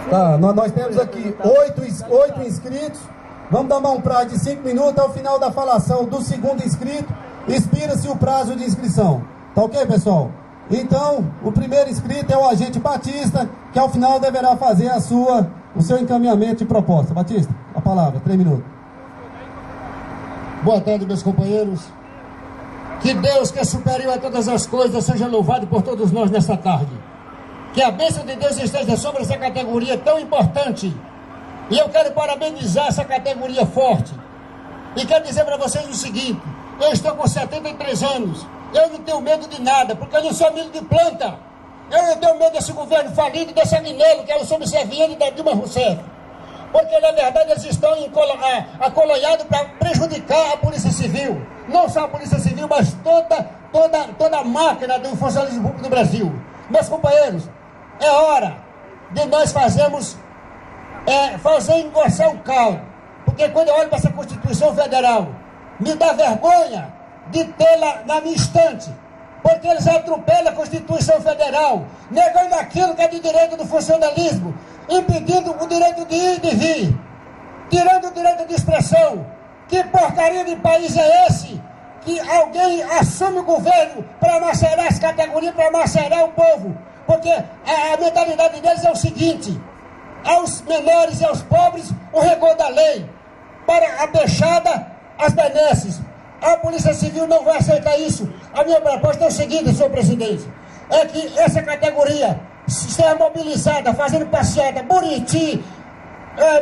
Tá, nós temos aqui 8 inscritos. Vamos dar um prazo de 5 minutos. Ao final da falação do segundo inscrito, expira-se o prazo de inscrição. Tá ok, pessoal? Então, o primeiro inscrito é o agente Batista, que ao final deverá fazer o seu encaminhamento de proposta. Batista, a palavra, 3 minutos. Boa tarde, meus companheiros. Que Deus, que é superior a todas as coisas, seja louvado por todos nós nesta tarde. Que a bênção de Deus esteja sobre essa categoria tão importante. E eu quero parabenizar essa categoria forte. E quero dizer para vocês o seguinte: eu estou com 73 anos. Eu não tenho medo de nada, porque eu não sou amigo de planta. Eu não tenho medo desse governo falido, desse aguinelo, que é o subserviente da Dilma Rousseff. Porque, na verdade, eles estão acolonhados para prejudicar a Polícia Civil. Não só a Polícia Civil, mas toda a máquina do funcionalismo público do Brasil. Meus companheiros, é hora de nós fazer engrossar o caldo. Porque quando eu olho para essa Constituição Federal, me dá vergonha de tê-la na minha estante. Porque eles atropelam a Constituição Federal, negando aquilo que é de direito do funcionalismo, impedindo o direito de ir e de vir, tirando o direito de expressão. Que porcaria de país é esse? Que alguém assume o governo para macerar as categorias, para macerar o povo. Porque a mentalidade deles é o seguinte: aos menores e aos pobres, o rigor da lei. Para a peixada, as benesses. A Polícia Civil não vai aceitar isso. A minha proposta é o seguinte, senhor presidente: é que essa categoria seja mobilizada, fazendo passeata, Buriti,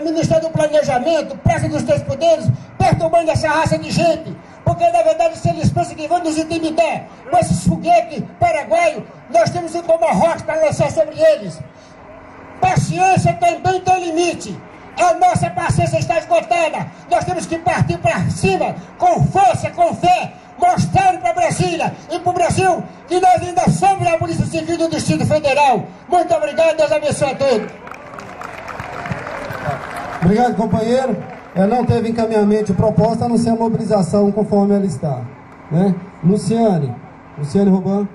Ministério do Planejamento, Praça dos Três Poderes, perturbando essa raça de gente. Porque, na verdade, se eles pensam que vão nos intimidar com esses foguetes paraguaios, nós temos que tomar rocha para lançar sobre eles. Paciência também tem limite. A nossa paciência está esgotada. Nós temos que partir para cima, com força, com fé, mostrando para Brasília e para o Brasil que nós ainda somos a Polícia Civil do Distrito Federal. Muito obrigado, Deus abençoe a todos. Obrigado, companheiro. Não teve encaminhamento de proposta, a não ser a mobilização conforme ela está, né? Luciane Roban.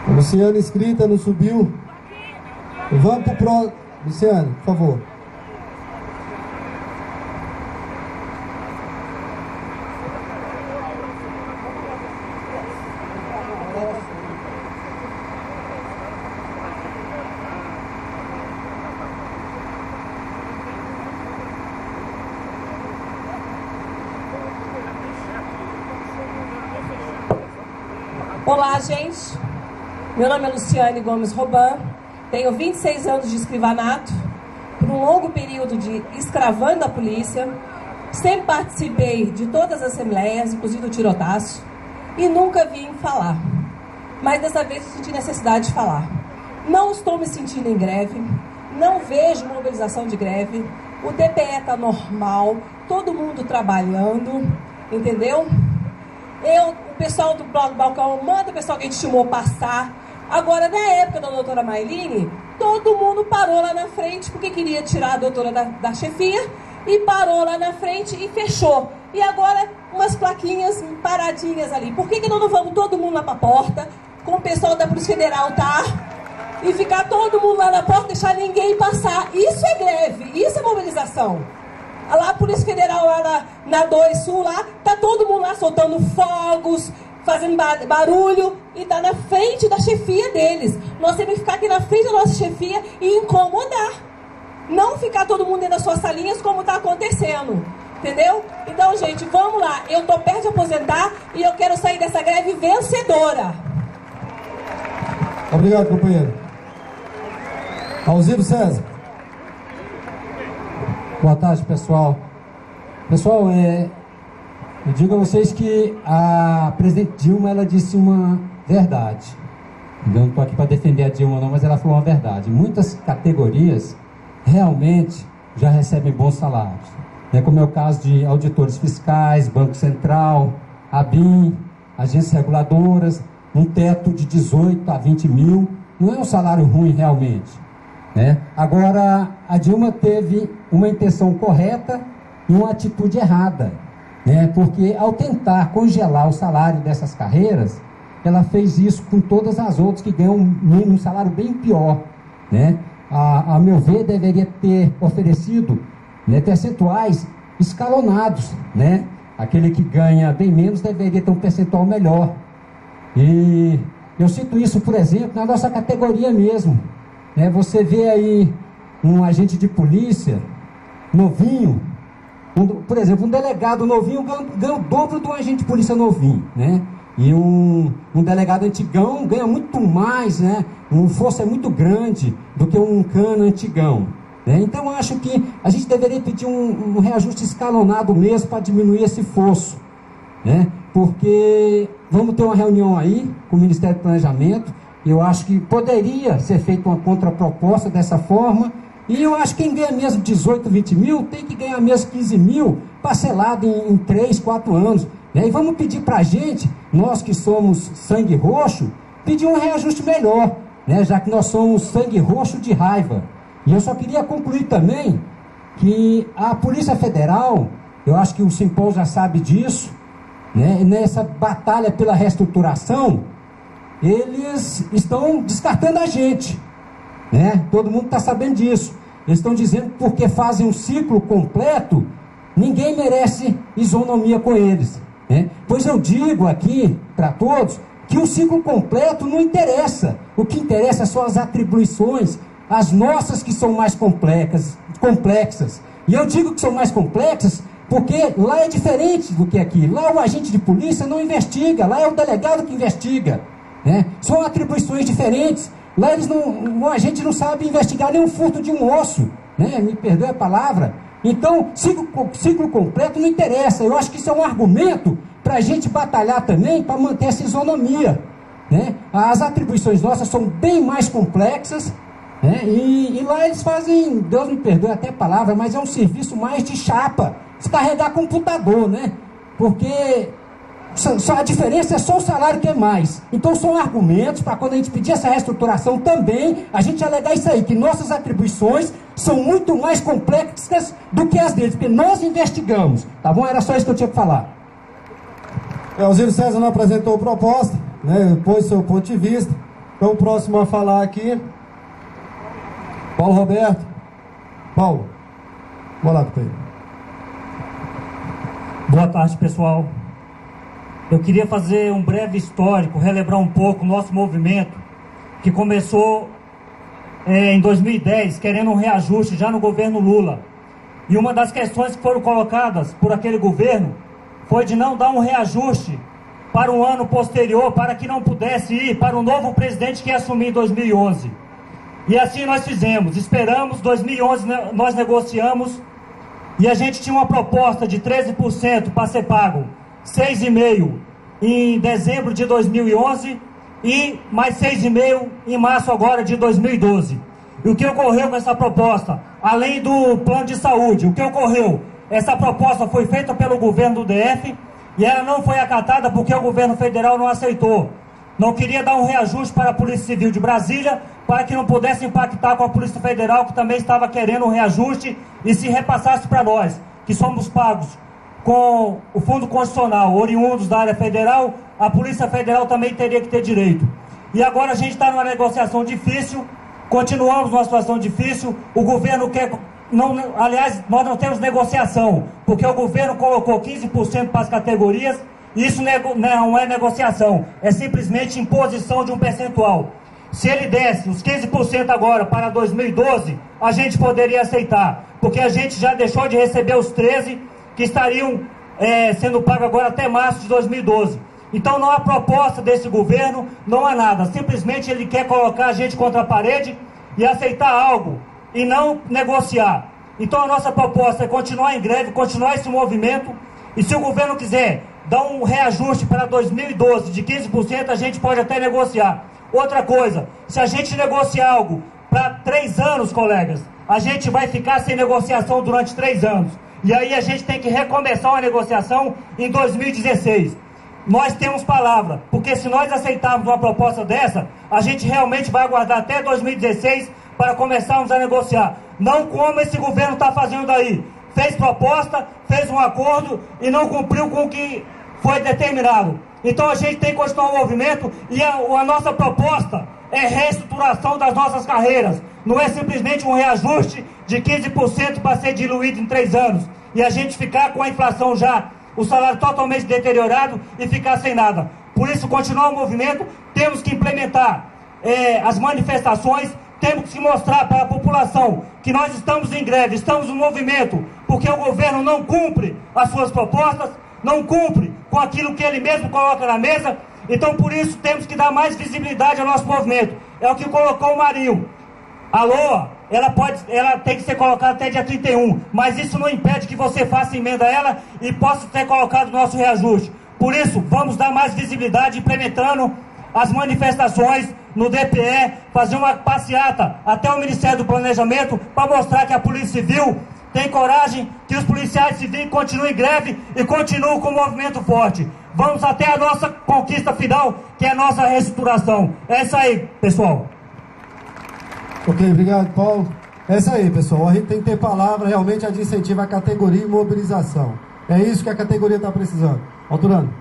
A Luciane inscrita, não subiu. Vamos para o próximo. Luciane, por favor. Olá, gente. Meu nome é Luciane Gomes Roban. Tenho 26 anos de escrivanato, por um longo período de escravando a polícia. Sempre participei de todas as assembleias, inclusive do tirotaço, e nunca vim falar. Mas dessa vez eu senti necessidade de falar. Não estou me sentindo em greve, não vejo mobilização de greve, o DPE está normal, todo mundo trabalhando, entendeu? O pessoal do Bloco Balcão manda o pessoal que a gente chamou passar. Agora, na época da doutora Mayline, todo mundo parou lá na frente porque queria tirar a doutora da chefia e parou lá na frente e fechou. E agora, umas plaquinhas paradinhas ali. Por que nós não vamos todo mundo lá para a porta, com o pessoal da Polícia Federal, tá? E ficar todo mundo lá na porta, deixar ninguém passar. Isso é greve, isso é mobilização. Lá a Polícia Federal, lá na 2 Sul, lá, tá todo mundo lá soltando fogos, fazendo barulho, e tá na frente da chefia deles. Nós temos que ficar aqui na frente da nossa chefia e incomodar. Não ficar todo mundo dentro das suas salinhas como está acontecendo. Entendeu? Então, gente, vamos lá. Eu estou perto de aposentar e eu quero sair dessa greve vencedora. Obrigado, companheiro. Alziro César. Boa tarde, pessoal. Pessoal, eu digo a vocês que a presidente Dilma, ela disse uma verdade. Eu não estou aqui para defender a Dilma não, mas ela falou uma verdade. Muitas categorias realmente já recebem bons salários. Como é o caso de auditores fiscais, Banco Central, ABIN, agências reguladoras, um teto de 18 a 20 mil. Não é um salário ruim realmente. Agora, a Dilma teve uma intenção correta e uma atitude errada. Porque ao tentar congelar o salário dessas carreiras, ela fez isso com todas as outras que ganham um salário bem pior, né? A meu ver, deveria ter oferecido, né, percentuais escalonados, né? Aquele que ganha bem menos deveria ter um percentual melhor. E eu cito isso, por exemplo, na nossa categoria mesmo, né? Você vê aí um agente de polícia novinho, por exemplo, um delegado novinho ganha o dobro do agente de polícia novinho, né? E um delegado antigão ganha muito mais, né? Uma força é muito grande do que um cana antigão, né? Então eu acho que a gente deveria pedir um reajuste escalonado mesmo para diminuir esse fosso, né? Porque vamos ter uma reunião aí com o Ministério do Planejamento. Eu acho que poderia ser feita uma contraproposta dessa forma. E eu acho que quem ganha mesmo 18, 20 mil tem que ganhar mesmo 15 mil parcelado em 3, 4 anos. E vamos pedir para a gente, nós que somos sangue roxo, pedir um reajuste melhor, né? Já que nós somos sangue roxo de raiva. E eu só queria concluir também que a Polícia Federal, eu acho que o Simpol já sabe disso, né? E nessa batalha pela reestruturação, eles estão descartando a gente, né? Todo mundo está sabendo disso. Eles estão dizendo que porque fazem um ciclo completo, ninguém merece isonomia com eles, né? Pois eu digo aqui para todos que o ciclo completo não interessa. O que interessa são as atribuições, as nossas que são mais complexas. E eu digo que são mais complexas porque lá é diferente do que aqui. Lá o agente de polícia não investiga, lá é o delegado que investiga, né? São atribuições diferentes. Lá a gente não sabe investigar nenhum furto de um osso, né? Me perdoe a palavra. Então, ciclo completo não interessa. Eu acho que isso é um argumento para a gente batalhar também para manter essa isonomia, né? As atribuições nossas são bem mais complexas, né? E lá eles fazem, Deus me perdoe até a palavra, mas é um serviço mais de chapa, descarregar computador, né? Porque a diferença é só o salário que é mais. Então são argumentos para quando a gente pedir essa reestruturação também, a gente alegar isso aí, que nossas atribuições são muito mais complexas do que as deles, porque nós investigamos, tá bom? Era só isso que eu tinha que falar. Osílio César não apresentou proposta, né? Pôs seu ponto de vista. Então o próximo a falar aqui, Paulo Roberto. Paulo, bora lá com ele. Boa tarde, pessoal. Eu queria fazer um breve histórico, relembrar um pouco o nosso movimento, que começou em 2010, querendo um reajuste já no governo Lula. E uma das questões que foram colocadas por aquele governo foi de não dar um reajuste para o ano posterior, para que não pudesse ir para o novo presidente que ia assumir em 2011. E assim nós fizemos, esperamos, 2011 nós negociamos, e a gente tinha uma proposta de 13% para ser pago 6,5% em dezembro de 2011 e mais 6,5% em março agora de 2012. E o que ocorreu com essa proposta? Além do plano de saúde, o que ocorreu? Essa proposta foi feita pelo governo do DF e ela não foi acatada porque o governo federal não aceitou. Não queria dar um reajuste para a Polícia Civil de Brasília para que não pudesse impactar com a Polícia Federal, que também estava querendo um reajuste e se repassasse para nós, que somos pagos com o Fundo Constitucional, oriundos da área federal, a Polícia Federal também teria que ter direito. E agora a gente está numa negociação difícil, continuamos numa situação difícil, o governo quer... aliás, nós não temos negociação, porque o governo colocou 15% para as categorias, e isso não é negociação, é simplesmente imposição de um percentual. Se ele desse os 15% agora para 2012, a gente poderia aceitar, porque a gente já deixou de receber os 13% que estariam sendo pagos agora até março de 2012. Então não há proposta desse governo, não há nada. Simplesmente ele quer colocar a gente contra a parede e aceitar algo e não negociar. Então a nossa proposta é continuar em greve, continuar esse movimento, e se o governo quiser dar um reajuste para 2012 de 15%, a gente pode até negociar. Outra coisa, se a gente negociar algo para 3 anos, colegas, a gente vai ficar sem negociação durante 3 anos. E aí a gente tem que recomeçar uma negociação em 2016. Nós temos palavra, porque se nós aceitarmos uma proposta dessa, a gente realmente vai aguardar até 2016 para começarmos a negociar. Não como esse governo está fazendo aí. Fez proposta, fez um acordo e não cumpriu com o que foi determinado. Então a gente tem que continuar o movimento e a nossa proposta é reestruturação das nossas carreiras. Não é simplesmente um reajuste de 15% para ser diluído em 3 anos. E a gente ficar com a inflação já, o salário totalmente deteriorado e ficar sem nada. Por isso, continuar o movimento, temos que implementar as manifestações, temos que mostrar para a população que nós estamos em greve, estamos no movimento, porque o governo não cumpre as suas propostas, não cumpre com aquilo que ele mesmo coloca na mesa. Então, por isso, temos que dar mais visibilidade ao nosso movimento. É o que colocou o Marinho. A LOA, ela tem que ser colocada até dia 31, mas isso não impede que você faça emenda a ela e possa ter colocado o nosso reajuste. Por isso, vamos dar mais visibilidade implementando as manifestações no DPE, fazer uma passeata até o Ministério do Planejamento para mostrar que a Polícia Civil tem coragem, que os policiais civis continuem em greve e continuem com o movimento forte. Vamos até a nossa conquista final, que é a nossa reestruturação. É isso aí, pessoal. Ok, obrigado, Paulo. É isso aí, pessoal. A gente tem que ter palavra realmente de incentivo à categoria e mobilização. É isso que a categoria está precisando. Alturano.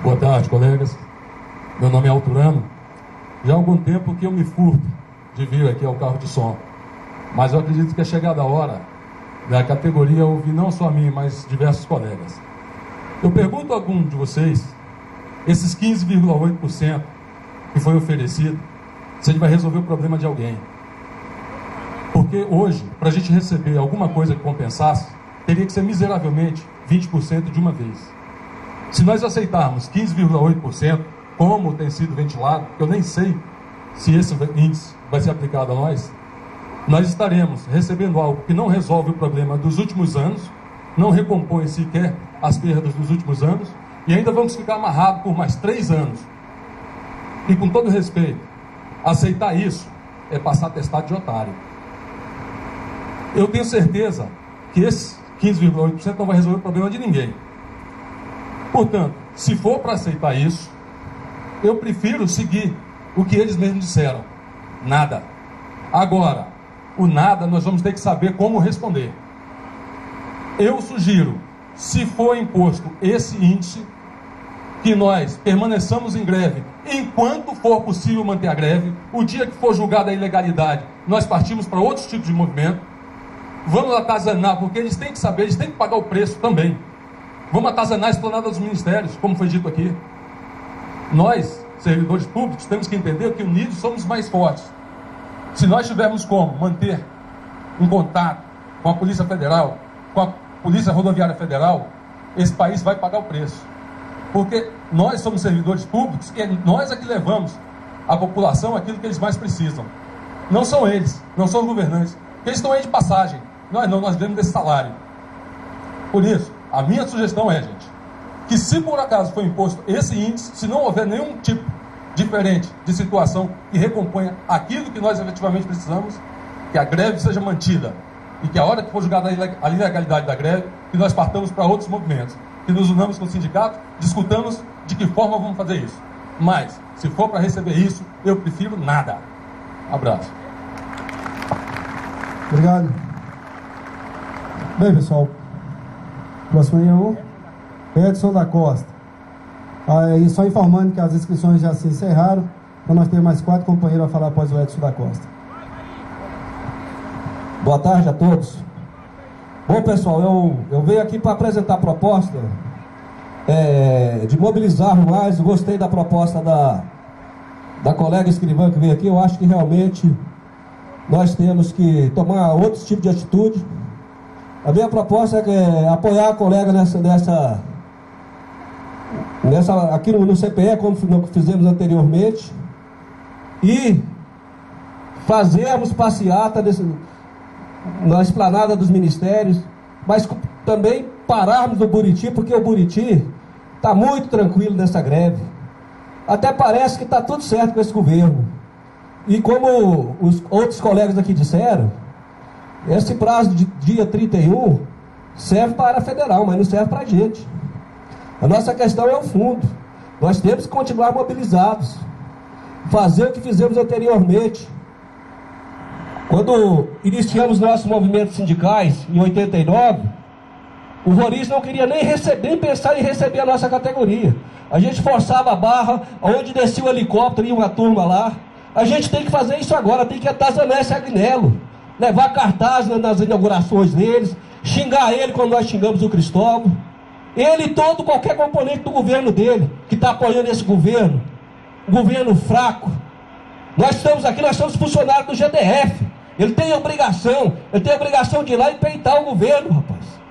Boa tarde, colegas. Meu nome é Alturano. Já há algum tempo que eu me furto de vir aqui ao carro de som. Mas eu acredito que é chegada a hora da categoria ouvir não só a mim, mas diversos colegas. Eu pergunto a algum de vocês, esses 15,8% que foi oferecido, se ele vai resolver o problema de alguém. Porque hoje, para a gente receber alguma coisa que compensasse, teria que ser miseravelmente 20% de uma vez. Se nós aceitarmos 15,8%, como tem sido ventilado, eu nem sei se esse índice vai ser aplicado a nós estaremos recebendo algo que não resolve o problema dos últimos anos, não recompõe sequer as perdas dos últimos anos, e ainda vamos ficar amarrados por mais 3 anos. E com todo respeito, aceitar isso é passar atestado de otário. Eu tenho certeza que esse 15,8% não vai resolver o problema de ninguém. Portanto, se for para aceitar isso, eu prefiro seguir o que eles mesmos disseram: nada. Agora, o nada nós vamos ter que saber como responder. Eu sugiro, se for imposto esse índice, que nós permaneçamos em greve enquanto for possível manter a greve. O dia que for julgada a ilegalidade, nós partimos para outros tipos de movimento. Vamos atazanar, porque eles têm que saber, eles têm que pagar o preço também. Vamos atazanar a esplanada dos ministérios, como foi dito aqui. Nós, servidores públicos, temos que entender que unidos somos mais fortes. Se nós tivermos como manter um contato com a Polícia Federal, com a Polícia Rodoviária Federal, esse país vai pagar o preço. Porque nós somos servidores públicos e nós é que levamos à população aquilo que eles mais precisam. Não são eles, não são os governantes. Eles estão aí de passagem. Nós não, nós vivemos desse salário. Por isso, a minha sugestão é, gente, que se por acaso for imposto esse índice, se não houver nenhum tipo diferente de situação que recomponha aquilo que nós efetivamente precisamos, que a greve seja mantida e que a hora que for julgada a ilegalidade da greve, que nós partamos para outros movimentos, que nos unamos com o sindicato, discutamos de que forma vamos fazer isso. Mas, se for para receber isso, eu prefiro nada. Abraço. Obrigado. Bem, pessoal, próximo aí é o Edson da Costa. E só informando que as inscrições já se encerraram, então nós temos mais 4 companheiros a falar após o Edson da Costa. Boa tarde a todos. Bom, pessoal, eu venho aqui para apresentar a proposta de mobilizar mais. Eu gostei da proposta da colega escrivã que veio aqui. Eu acho que realmente nós temos que tomar outro tipo de atitude. A minha proposta é apoiar a colega aqui no CPE, como fizemos anteriormente, e fazermos passeata na esplanada dos ministérios, mas também pararmos no Buriti, porque o Buriti está muito tranquilo nessa greve. Até parece que está tudo certo com esse governo. E como os outros colegas aqui disseram, esse prazo de dia 31 serve para a federal, mas não serve para a gente. A nossa questão é o fundo. Nós temos que continuar mobilizados, fazer o que fizemos anteriormente. Quando iniciamos nossos movimentos sindicais, em 89, O Roriz não queria nem pensar em receber a nossa categoria. A gente forçava a barra, onde descia o helicóptero e uma turma lá. A gente tem que fazer isso agora, tem que atazanar esse Agnello, levar cartaz nas inaugurações deles, xingar ele quando nós xingamos o Cristóvão. Ele e todo, qualquer componente do governo dele, que está apoiando esse governo, um governo fraco. Nós estamos aqui, nós somos funcionários do GDF. Ele tem obrigação de ir lá e peitar o governo, rapaz.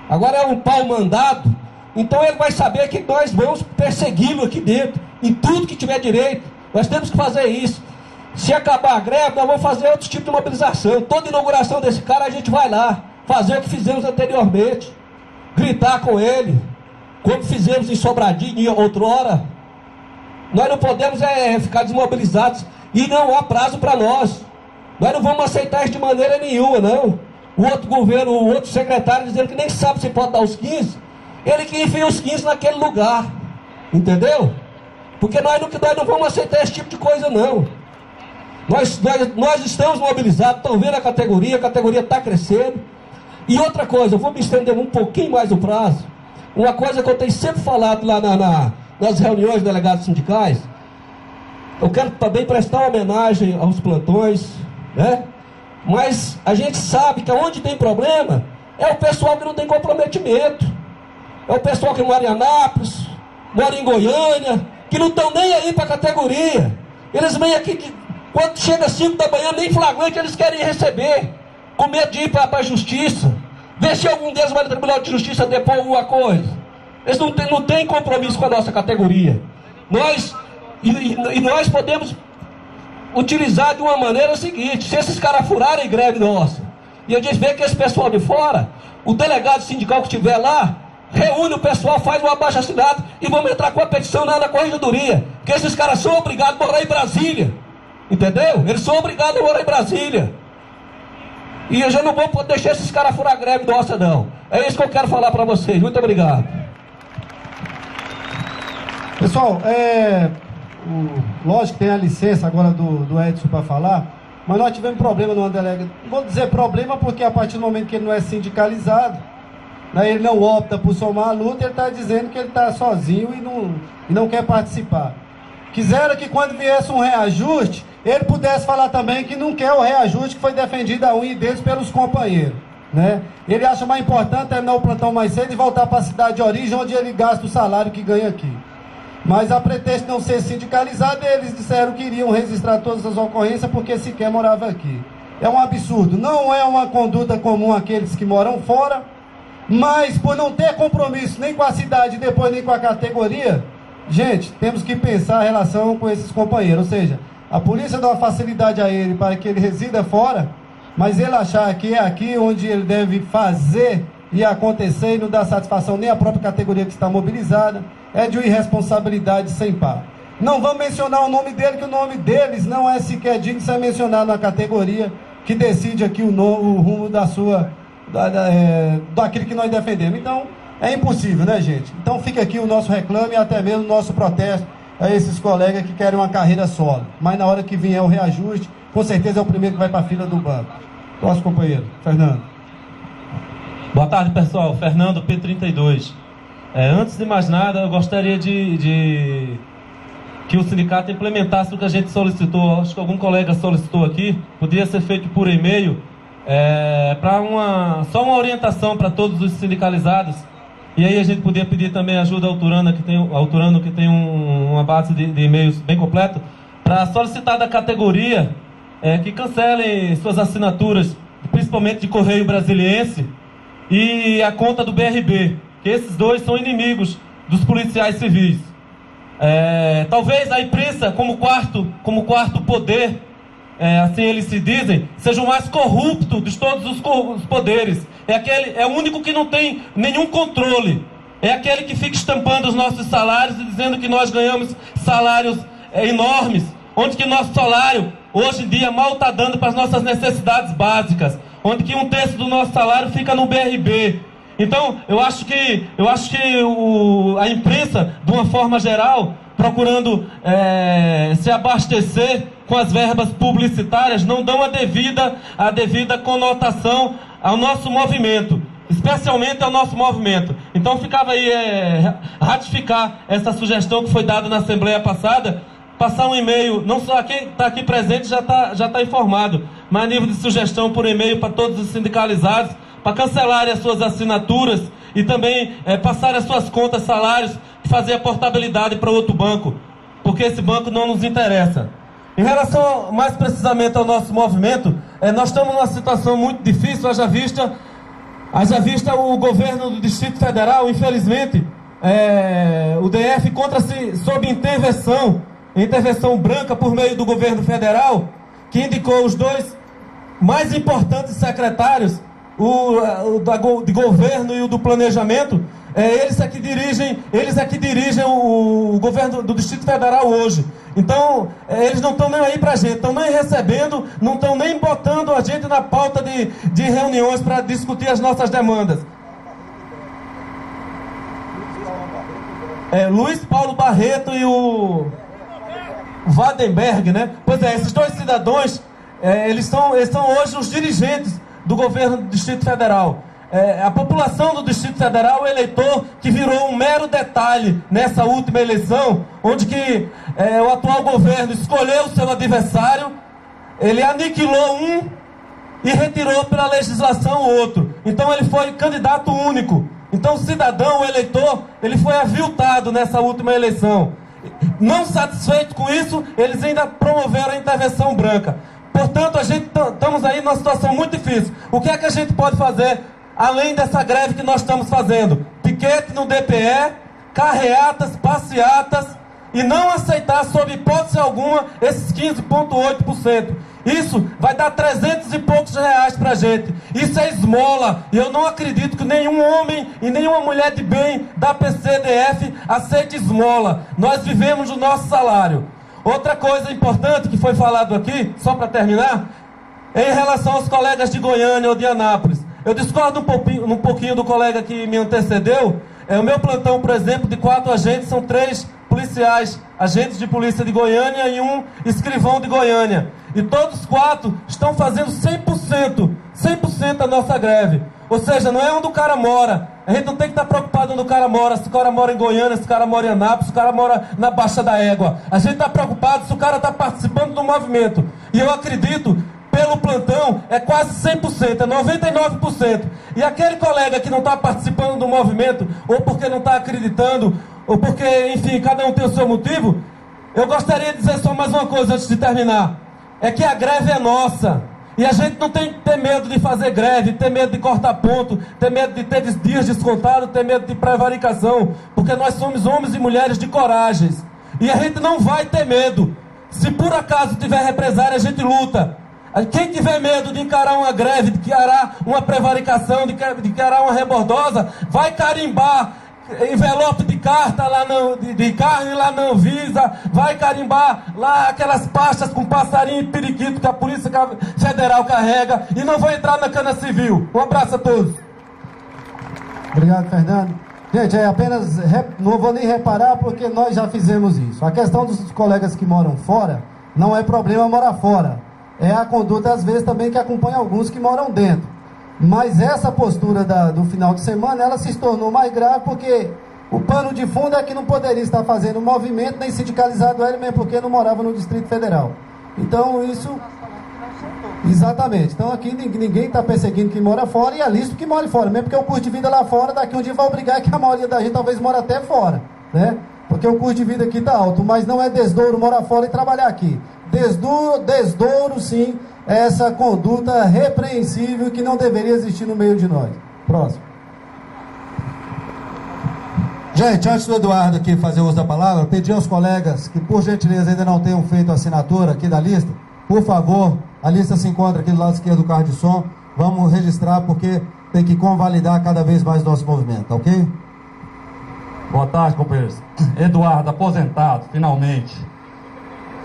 Agora é um pau mandado, então ele vai saber que nós vamos persegui-lo aqui dentro, em tudo que tiver direito. Nós temos que fazer isso. Se acabar a greve, nós vamos fazer outro tipo de mobilização. Toda inauguração desse cara, a gente vai lá, fazer o que fizemos anteriormente, gritar com ele, como fizemos em Sobradinho outrora. Nós não podemos ficar desmobilizados, e não há prazo para nós. Nós não vamos aceitar isso de maneira nenhuma, não. O outro governo, o outro secretário dizendo que nem sabe se pode dar os 15, ele que enfia os 15 naquele lugar, entendeu? Porque nós não vamos aceitar esse tipo de coisa, não. Nós estamos mobilizados, estão vendo a categoria está crescendo. E outra coisa, eu vou me estender um pouquinho mais o prazo. Uma coisa que eu tenho sempre falado lá nas reuniões de delegados sindicais, eu quero também prestar homenagem aos plantões, né? Mas a gente sabe que onde tem problema é o pessoal que não tem comprometimento. É o pessoal que mora em Anápolis, mora em Goiânia, que não estão nem aí para a categoria. Eles vêm aqui, quando chega às 5 da manhã, nem flagrante eles querem receber, com medo de ir para a justiça. Ver se algum deles vai no Tribunal de Justiça depor alguma coisa. Eles não têm compromisso com a nossa categoria. Nós podemos utilizar de uma maneira seguinte: se esses caras furarem greve nossa, e a gente vê que esse pessoal de fora, o delegado sindical que estiver lá, reúne o pessoal, faz um abaixo-assinado e vamos entrar com a petição na corregedoria, porque esses caras são obrigados a morar em Brasília, entendeu? Eles são obrigados a morar em Brasília, e eu já não vou deixar esses caras furar a greve nossa, não. É isso que eu quero falar para vocês. Muito obrigado. Pessoal, lógico que tem a licença agora do Edson para falar, mas nós tivemos problema numa delegacia. Não vou dizer problema porque a partir do momento que ele não é sindicalizado, né, ele não opta por somar a luta, ele está dizendo que ele está sozinho e não quer participar. Quiseram que quando viesse um reajuste, ele pudesse falar também que não quer o reajuste que foi defendido a unha deles pelos companheiros, né? Ele acha mais importante terminar o plantão mais cedo e voltar para a cidade de origem, onde ele gasta o salário que ganha aqui. Mas a pretexto de não ser sindicalizado, eles disseram que iriam registrar todas as ocorrências porque sequer morava aqui. É um absurdo, não é uma conduta comum àqueles que moram fora, mas por não ter compromisso nem com a cidade e depois nem com a categoria, gente, temos que pensar a relação com esses companheiros. Ou seja, a polícia dá uma facilidade a ele para que ele resida fora, mas ele achar que é aqui onde ele deve fazer e acontecer e não dá satisfação nem à própria categoria que está mobilizada, é de uma irresponsabilidade sem par. Não vamos mencionar o nome dele, que o nome deles não é sequer digno de ser mencionado na categoria que decide aqui o rumo da sua, daquilo que nós defendemos. Então, é impossível, né, gente? Então fica aqui o nosso reclame e até mesmo o nosso protesto a esses colegas que querem uma carreira solo. Mas na hora que vier o reajuste, com certeza é o primeiro que vai para a fila do banco. Nosso companheiro, Fernando. Boa tarde, pessoal. Fernando, P32. Antes de mais nada, eu gostaria que o sindicato implementasse o que a gente solicitou. Acho que algum colega solicitou aqui. Podia ser feito por e-mail, só uma orientação para todos os sindicalizados. E aí a gente podia pedir também ajuda ao Turano, que tem uma base de e-mails bem completo, para solicitar da categoria que cancelem suas assinaturas, principalmente de Correio Brasiliense e a conta do BRB, que esses dois são inimigos dos policiais civis. Talvez a imprensa, como quarto poder, assim eles se dizem, seja o mais corrupto de todos os poderes. É o único que não tem nenhum controle. É aquele que fica estampando os nossos salários e dizendo que nós ganhamos salários enormes, onde que nosso salário, hoje em dia, mal está dando para as nossas necessidades básicas, onde que 1/3 do nosso salário fica no BRB. Então, eu acho que a imprensa, de uma forma geral, procurando se abastecer com as verbas publicitárias, não dão a devida conotação ao nosso movimento. especialmente ao nosso movimento. Então ficava aí ratificar essa sugestão que foi dada na Assembleia passada, passar um e-mail, não só quem está aqui presente já tá informado, mas a nível de sugestão por e-mail para todos os sindicalizados, para cancelarem as suas assinaturas e também passarem as suas contas, salários, e fazer a portabilidade para outro banco, porque esse banco não nos interessa. Em relação mais precisamente ao nosso movimento, nós estamos numa situação muito difícil, haja vista o governo do Distrito Federal, infelizmente, o DF encontra-se sob intervenção branca por meio do governo federal, que indicou os dois mais importantes secretários, de governo e o do planejamento. Eles é que dirigem o governo do Distrito Federal hoje. Então, eles não estão nem aí pra gente, estão nem recebendo, não estão nem botando a gente na pauta de reuniões para discutir as nossas demandas. Luiz Paulo Barreto e o Vandenberg, né? Pois esses dois cidadãos, eles são hoje os dirigentes do governo do Distrito Federal. A população do Distrito Federal, o eleitor que virou um mero detalhe nessa última eleição, onde que o atual governo escolheu o seu adversário, ele aniquilou um e retirou pela legislação o outro. Então ele foi candidato único. Então o cidadão, o eleitor, ele foi aviltado nessa última eleição. Não satisfeito com isso, eles ainda promoveram a intervenção branca. Portanto, estamos aí numa situação muito difícil. O que é que a gente pode fazer, além dessa greve que nós estamos fazendo? Piquete no DPE, carreatas, passeatas, e não aceitar, sob hipótese alguma, esses 15,8%. Isso vai dar 300 e poucos reais pra gente. Isso é esmola. E eu não acredito que nenhum homem e nenhuma mulher de bem da PCDF aceite esmola. Nós vivemos do nosso salário. Outra coisa importante que foi falado aqui, só para terminar, é em relação aos colegas de Goiânia ou de Anápolis. Eu discordo um pouquinho do colega que me antecedeu. O meu plantão, por exemplo, de 4 agentes, são 3 policiais, agentes de polícia de Goiânia e um escrivão de Goiânia. E todos 4 estão fazendo 100% da nossa greve. Ou seja, não é onde o cara mora. A gente não tem que estar preocupado onde o cara mora, se o cara mora em Goiânia, se o cara mora em Anápolis, se o cara mora na Baixa da Égua. A gente está preocupado se o cara está participando do movimento. E eu acredito, pelo plantão, é quase 100%, é 99%. E aquele colega que não está participando do movimento, ou porque não está acreditando, ou porque, enfim, cada um tem o seu motivo, eu gostaria de dizer só mais uma coisa antes de terminar. É que a greve é nossa. E a gente não tem que ter medo de fazer greve, ter medo de cortar ponto, ter medo de ter dias descontados, ter medo de prevaricação, porque nós somos homens e mulheres de coragens. E a gente não vai ter medo. Se por acaso tiver represária, a gente luta. Quem tiver medo de encarar uma greve, de encarar uma prevaricação, de encarar uma rebordosa, vai carimbar envelope de carta lá de carne lá na Anvisa, vai carimbar lá aquelas pastas com passarinho e periquito que a Polícia Federal carrega, e não vai entrar na cana civil. Um abraço a todos. Obrigado, Fernando. Gente, não vou nem reparar porque nós já fizemos isso. A questão dos colegas que moram fora, não é problema morar fora. É a conduta, às vezes, também que acompanha alguns que moram dentro. Mas essa postura do final de semana, ela se tornou mais grave porque o pano de fundo é que não poderia estar fazendo movimento, nem sindicalizado ele mesmo, porque não morava no Distrito Federal. Então isso... Exatamente. Então aqui ninguém está perseguindo quem mora fora, e é lícito que mora fora, mesmo porque o custo de vida lá fora, daqui um dia vai obrigar que a maioria da gente talvez mora até fora, né? Porque o custo de vida aqui está alto, mas não é desdouro morar fora e trabalhar aqui. Desdouro sim, essa conduta repreensível que não deveria existir no meio de nós. Próximo. Gente, antes do Eduardo aqui fazer uso da palavra, pedir aos colegas que, por gentileza, ainda não tenham feito a assinatura aqui da lista, por favor, a lista se encontra aqui do lado esquerdo do carro de som, vamos registrar porque tem que convalidar cada vez mais nosso movimento, ok? Boa tarde, companheiros. Eduardo, aposentado, finalmente.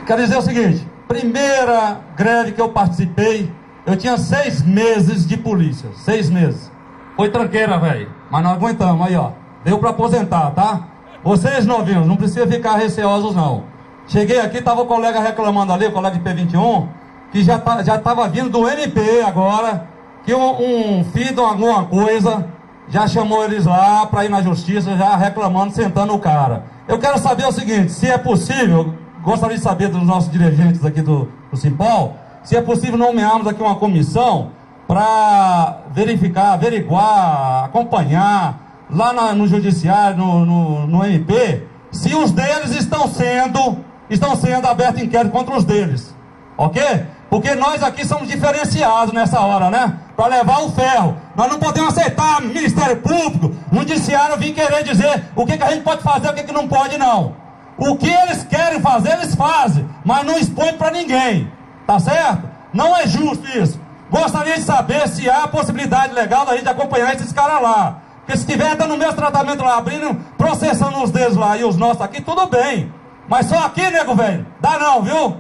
Quero dizer o seguinte, primeira greve que eu participei, eu tinha 6 meses de polícia, 6 meses. Foi tranqueira, velho, mas nós aguentamos, aí ó, deu pra aposentar, tá? Vocês novinhos, não precisa ficar receosos não. Cheguei aqui, tava o colega reclamando ali, o colega de P21, que já tava vindo do MP agora, que um filho de alguma coisa já chamou eles lá para ir na justiça, já reclamando, sentando o cara. Eu quero saber o seguinte, se é possível, gostaria de saber dos nossos dirigentes aqui do Simpol, se é possível nomearmos aqui uma comissão para verificar, averiguar, acompanhar lá no judiciário, no MP, se os deles estão sendo aberto inquérito contra os deles, ok? Porque nós aqui somos diferenciados nessa hora, né? Para levar o ferro. Nós não podemos aceitar Ministério Público, Judiciário vir querer dizer o que a gente pode fazer e o que não pode, não. O que eles querem fazer, eles fazem, mas não expõem para ninguém, tá certo? Não é justo isso. Gostaria de saber se há possibilidade legal da gente acompanhar esses caras lá. Porque se estiver dando o mesmo tratamento lá, abrindo, processando os deles lá e os nossos aqui, tudo bem. Mas só aqui, nego velho, dá não, viu?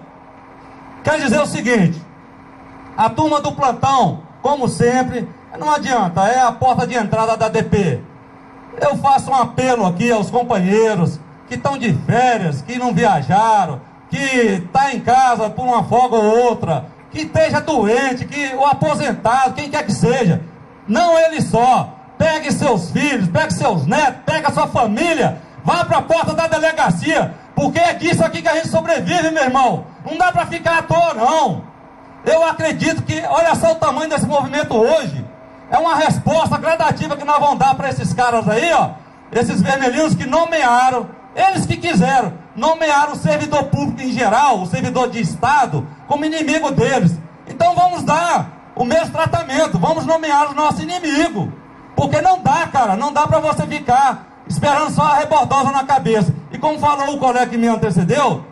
Quer dizer o seguinte, a turma do plantão, como sempre, não adianta, é a porta de entrada da DP. Eu faço um apelo aqui aos companheiros que estão de férias, que não viajaram, que está em casa por uma folga ou outra, que esteja doente, que o aposentado, quem quer que seja, não ele só, pegue seus filhos, pegue seus netos, pegue a sua família, vá para a porta da delegacia, porque é disso aqui que a gente sobrevive, meu irmão. Não dá para ficar à toa, não. Eu acredito que, olha só o tamanho desse movimento hoje, é uma resposta gradativa que nós vamos dar para esses caras aí, ó, esses vermelhinhos que nomearam, eles que quiseram, nomearam o servidor público em geral, o servidor de Estado, como inimigo deles. Então vamos dar o mesmo tratamento, vamos nomear o nosso inimigo. Porque não dá, cara, não dá para você ficar esperando só a rebordosa na cabeça. E como falou o colega que me antecedeu,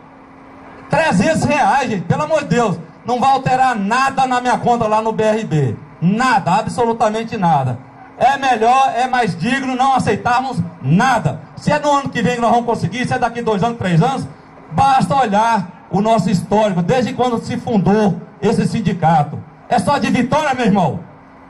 R$300, gente, pelo amor de Deus, não vai alterar nada na minha conta lá no BRB. Nada, absolutamente nada. É melhor, é mais digno não aceitarmos nada. Se é no ano que vem que nós vamos conseguir, se é daqui 2 anos, 3 anos, basta olhar o nosso histórico, desde quando se fundou esse sindicato. É só de vitória, meu irmão.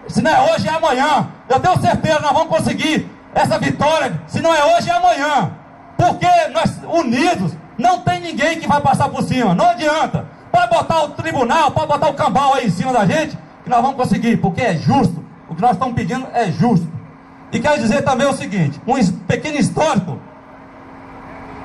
Se não é hoje, é amanhã. Eu tenho certeza que nós vamos conseguir essa vitória. Se não é hoje, é amanhã. Porque nós, unidos, não tem ninguém que vai passar por cima. Não adianta. Pode botar o tribunal, pode botar o cambal aí em cima da gente, que nós vamos conseguir, porque é justo. O que nós estamos pedindo é justo. E quero dizer também o seguinte, um pequeno histórico.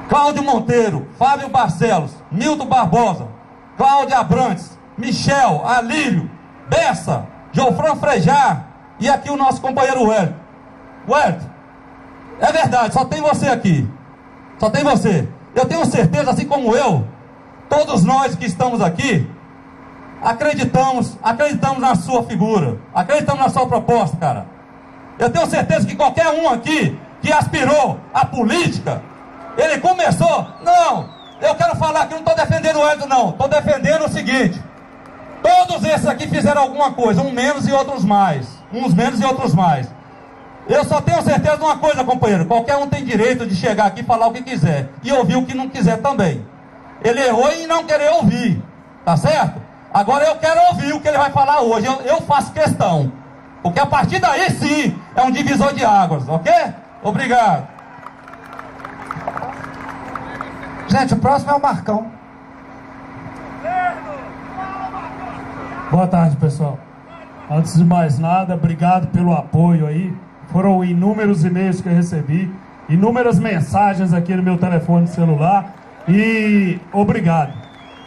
Cláudio Monteiro, Fábio Barcelos, Milton Barbosa, Cláudia Abrantes, Michel, Alírio, Bessa, Jofran Frejar e aqui o nosso companheiro Wellington. Wellington, é verdade, só tem você aqui. Só tem você. Eu tenho certeza, assim como eu, todos nós que estamos aqui, acreditamos na sua figura, acreditamos na sua proposta, cara. Eu tenho certeza que qualquer um aqui que aspirou à política, ele começou, não, eu quero falar que não estou defendendo o Wellington, não, estou defendendo o seguinte, todos esses aqui fizeram alguma coisa, uns menos e outros mais, Eu só tenho certeza de uma coisa, companheiro, qualquer um tem direito de chegar aqui e falar o que quiser, e ouvir o que não quiser também. Ele errou em não querer ouvir, tá certo? Agora eu quero ouvir o que ele vai falar hoje, eu faço questão, porque a partir daí sim, é um divisor de águas, ok? Obrigado. Gente, o próximo é o Marcão. Boa tarde, pessoal. Antes de mais nada, obrigado pelo apoio aí. Foram inúmeros e-mails que eu recebi, inúmeras mensagens aqui no meu telefone celular e obrigado.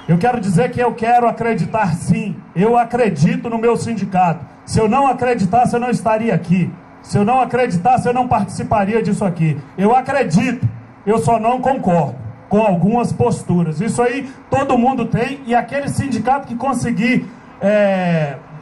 Eu quero dizer que eu quero acreditar sim, eu acredito no meu sindicato. Se eu não acreditasse, eu não estaria aqui. Se eu não acreditasse, eu não participaria disso aqui. Eu acredito, eu só não concordo com algumas posturas. Isso aí todo mundo tem, e aquele sindicato que conseguir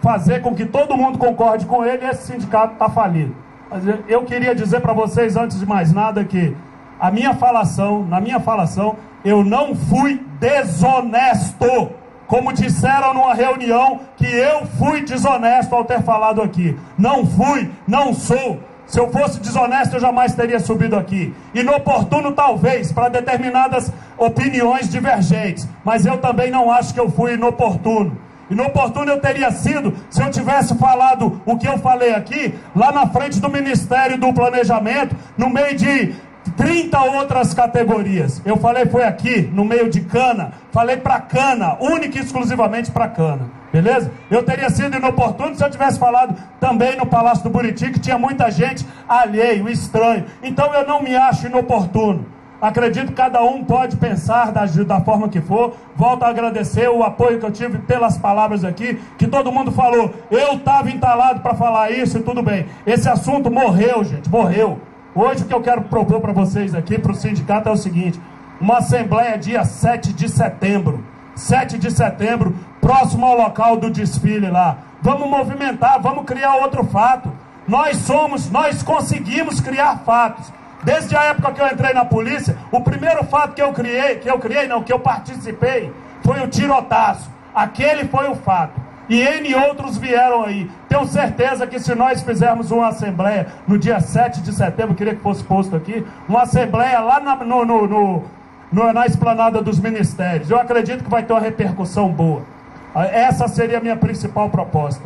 fazer com que todo mundo concorde com ele, esse sindicato está falido. Mas eu queria dizer para vocês, antes de mais nada, que na minha falação, eu não fui desonesto, como disseram numa reunião que eu fui desonesto ao ter falado aqui. Não fui, não sou. Se eu fosse desonesto, eu jamais teria subido aqui. Inoportuno, talvez, para determinadas opiniões divergentes, mas eu também não acho que eu fui inoportuno. Inoportuno eu teria sido se eu tivesse falado o que eu falei aqui, lá na frente do Ministério do Planejamento, no meio de 30 outras categorias. Eu falei foi aqui, no meio de cana, falei para cana, única e exclusivamente para cana. Beleza? Eu teria sido inoportuno se eu tivesse falado também no Palácio do Buriti, que tinha muita gente alheio, estranho. Então eu não me acho inoportuno. Acredito que cada um pode pensar da forma que for. Volto a agradecer o apoio que eu tive pelas palavras aqui, que todo mundo falou. Eu estava entalado para falar isso e tudo bem. Esse assunto morreu, gente, morreu. Hoje o que eu quero propor para vocês aqui, para o sindicato, é o seguinte: uma assembleia dia 7 de setembro. 7 de setembro, próximo ao local do desfile lá. Vamos movimentar, vamos criar outro fato. Nós conseguimos criar fatos. Desde a época que eu entrei na polícia, o primeiro fato que eu participei, foi o tirotaço. Aquele foi o fato. E N outros vieram aí. Tenho certeza que se nós fizermos uma assembleia no dia 7 de setembro, queria que fosse posto aqui, uma assembleia lá na esplanada dos ministérios, eu acredito que vai ter uma repercussão boa. Essa seria a minha principal proposta.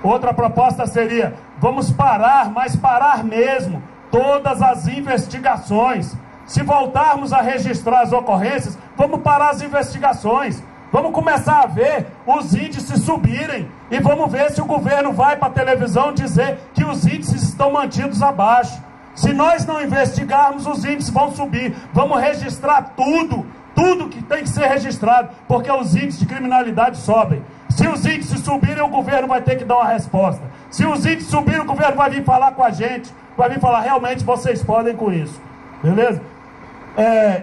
Outra proposta seria: vamos parar, mas parar mesmo, todas as investigações. Se voltarmos a registrar as ocorrências, vamos parar as investigações. Vamos começar a ver os índices subirem. E vamos ver se o governo vai para a televisão dizer que os índices estão mantidos abaixo. Se nós não investigarmos, os índices vão subir. Vamos registrar tudo que tem que ser registrado, porque os índices de criminalidade sobem. Se os índices subirem, o governo vai ter que dar uma resposta. Se os índices subirem, o governo vai vir falar com a gente, vai vir falar: realmente vocês podem com isso. Beleza?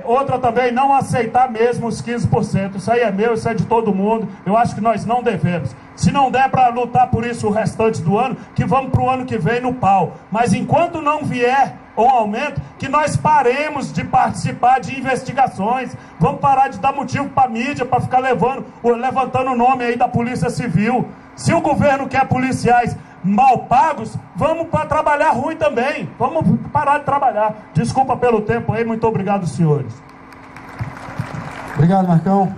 Outra também, não aceitar mesmo os 15%. Isso aí é meu, isso é de todo mundo. Eu acho que nós não devemos. Se não der para lutar por isso o restante do ano, que vamos para o ano que vem no pau. Mas enquanto não vier um aumento, que nós paremos de participar de investigações. Vamos parar de dar motivo para a mídia, para ficar levantando o nome aí da Polícia Civil. Se o governo quer policiais mal pagos, vamos para trabalhar ruim também. Vamos parar de trabalhar. Desculpa pelo tempo aí, muito obrigado, senhores. Obrigado, Marcão.